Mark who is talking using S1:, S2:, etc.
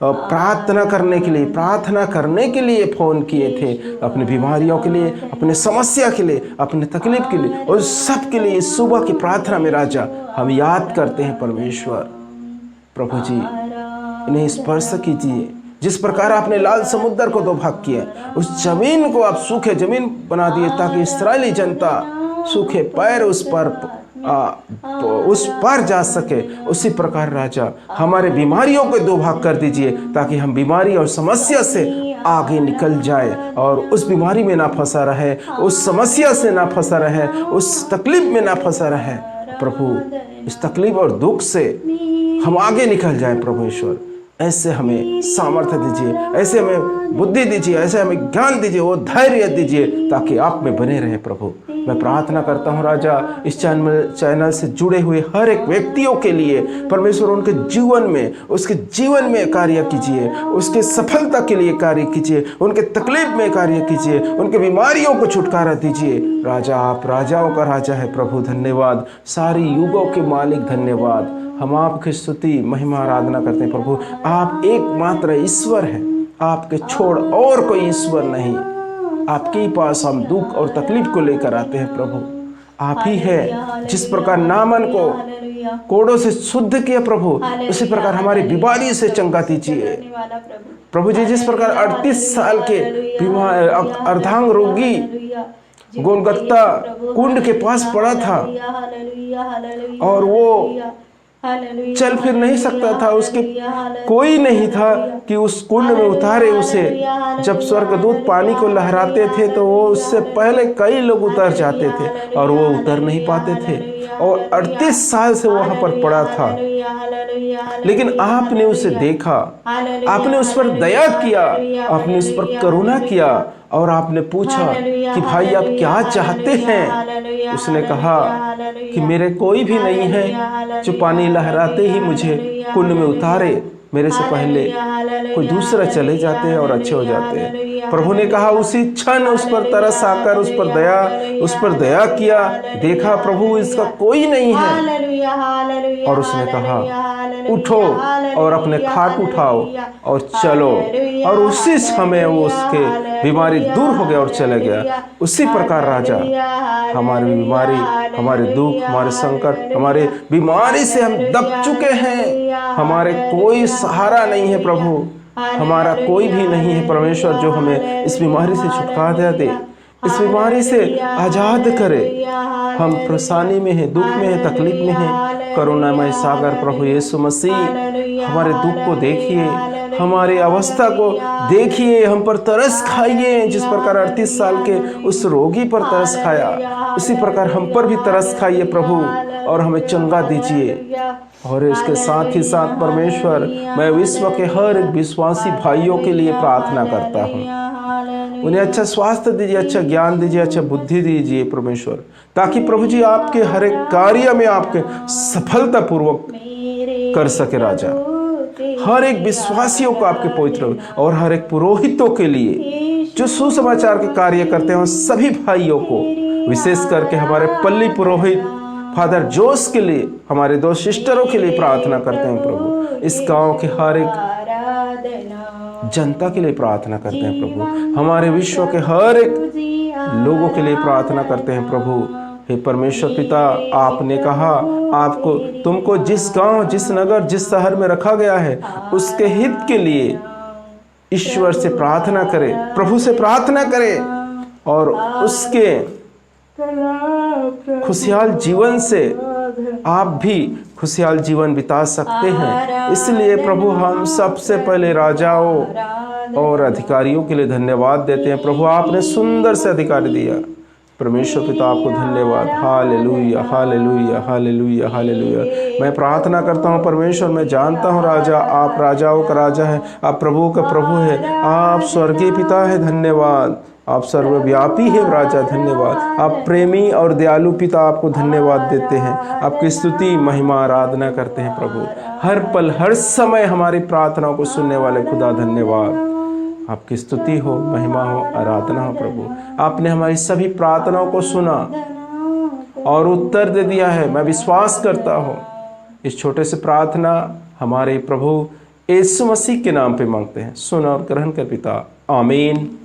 S1: प्रार्थना करने के लिए फ़ोन किए थे, अपनी बीमारियों के लिए, अपने समस्या के लिए, अपने तकलीफ के लिए और सब के लिए सुबह की प्रार्थना में राजा हम याद करते हैं परमेश्वर। प्रभु जी इन्हें स्पर्श कीजिए। जिस प्रकार आपने लाल समुद्र को 2 भाग किया, उस जमीन को आप सूखे जमीन बना दिए ताकि इस्राएली जनता सूखे पैर उस पर जा सके। उसी प्रकार राजा हमारे बीमारियों को 2 भाग कर दीजिए ताकि हम बीमारी और समस्या से आगे निकल जाए और उस बीमारी में ना फंसा रहे, उस समस्या से ना फंसा रहे, उस तकलीफ में ना फंसा रहे। प्रभु इस तकलीफ और दुख से हम आगे निकल जाएं। प्रभु ईश्वर ऐसे हमें सामर्थ्य दीजिए, ऐसे हमें बुद्धि दीजिए, ऐसे हमें ज्ञान दीजिए, वो धैर्य दीजिए ताकि आप में बने रहे। प्रभु मैं प्रार्थना करता हूँ राजा इस चैनल से जुड़े हुए हर एक व्यक्तियों के लिए परमेश्वर उनके जीवन में, उसके जीवन में कार्य कीजिए, उसके सफलता के लिए कार्य कीजिए, उनके तकलीफ में कार्य कीजिए, उनके बीमारियों को छुटकारा दीजिए। राजा आप राजाओं का राजा है। प्रभु धन्यवाद, सारी युगों के मालिक धन्यवाद। हम आपकी स्तुति महिमा आराधना करते हैं। प्रभु आप एकमात्र ईश्वर हैं, आपके छोड़ और कोई ईश्वर नहीं। आपके पास हम दुख और तकलीफ को लेकर आते हैं। प्रभु आप ही है जिस प्रकार नामन को कोड़ों से शुद्ध किया प्रभु, उसी प्रकार हमारी बीमारी से चंगा दीजिए। प्रभु जी जिस प्रकार 38 साल के अर्धांग रोगी गोलगत्ता कुंड के पास पड़ा था और वो चल फिर नहीं सकता था, उसके कोई नहीं था कि उस कुंड में उतारे उसे। जब स्वर्गदूत पानी को लहराते थे तो वो उससे पहले कई लोग उतर जाते थे और वो उतर नहीं पाते थे और 38 साल से वहां पर पड़ा था। लेकिन आपने उसे देखा, आपने उस पर दया किया, आपने उस पर करुणा किया और आपने पूछा कि भाई आप क्या चाहते हैं। उसने कहा कि मेरे कोई भी नहीं है जो पानी लहराते ही मुझे कुंड में उतारे, मेरे से पहले कोई दूसरा चले जाते हैं और अच्छे हो जाते हैं। प्रभु ने कहा उसी क्षण उस पर तरस आकर उस पर दया किया। देखा प्रभु इसका कोई नहीं है और उसने कहा उठो और अपने खाट उठाओ और चलो, और उसी समय वो उसके बीमारी दूर हो गया और चला गया। उसी प्रकार राजा हमारी बीमारी, हमारे दुख, हमारे संकट, हमारे बीमारी से हम दब चुके हैं। हमारे कोई सहारा नहीं है प्रभु, हमारा कोई भी नहीं है परमेश्वर जो हमें इस बीमारी से छुटकारा दे, इस बीमारी से आजाद करे। हम परेशानी में हैं, दुख में हैं, तकलीफ में हैं। करुणामय सागर प्रभु यीशु मसीह हमारे दुख को देखिए, हमारी अवस्था को देखिए, हम पर तरस खाइए। जिस प्रकार 38 साल के उस रोगी पर तरस खाया, उसी प्रकार हम पर भी तरस खाइए प्रभु और हमें चंगा दीजिए। और इसके साथ ही साथ परमेश्वर मैं विश्व के हर एक विश्वासी भाइयों के लिए प्रार्थना करता हूँ, उन्हें अच्छा स्वास्थ्य दीजिए, अच्छा ज्ञान दीजिए, अच्छा बुद्धि दीजिए परमेश्वर, ताकि प्रभु जी आपके हर एक कार्य में आपके सफलता पूर्वक कर सके। राजा हर एक विश्वासियों को आपके पवित्र और हर एक पुरोहितों के लिए जो सुसमाचार के कार्य करते हैं, सभी भाइयों को, विशेष करके हमारे पल्ली पुरोहित फादर जोश के लिए, हमारे 2 सिस्टरों के लिए प्रार्थना करते हैं प्रभु। इस गांव के हर एक जनता के लिए प्रार्थना करते हैं प्रभु। हमारे विश्व के हर एक लोगों के लिए प्रार्थना करते हैं प्रभु। हे परमेश्वर पिता, आपने कहा आपको तुमको जिस गांव, जिस नगर, जिस शहर में रखा गया है उसके हित के लिए ईश्वर से प्रार्थना करे, प्रभु से प्रार्थना करे और उसके खुशहाल जीवन से आप भी खुशहाल जीवन बिता सकते हैं। इसलिए प्रभु हम सबसे पहले राजाओं और अधिकारियों के लिए धन्यवाद देते हैं। प्रभु आपने सुंदर से अधिकारी दिया। परमेश्वर पिता आपको धन्यवाद। Hallelujah, hallelujah, hallelujah, hallelujah. मैं प्रार्थना करता हूँ परमेश्वर, मैं जानता हूँ राजा आप राजाओं का राजा है, आप प्रभु का प्रभु है, आप स्वर्गीय पिता है, धन्यवाद। आप सर्वव्यापी है राजा, धन्यवाद। आप प्रेमी और दयालु पिता, आपको धन्यवाद देते हैं, आपकी स्तुति महिमा आराधना करते हैं प्रभु। हर पल हर समय हमारी प्रार्थनाओं को सुनने वाले खुदा धन्यवाद। आपकी स्तुति हो, महिमा हो, आराधना हो प्रभु। आपने हमारी सभी प्रार्थनाओं को सुना और उत्तर दे दिया है। मैं विश्वास करता हूँ इस छोटे से प्रार्थना हमारे प्रभु यीशु मसीह के नाम पे मांगते हैं, सुन और ग्रहण कर पिता, आमीन।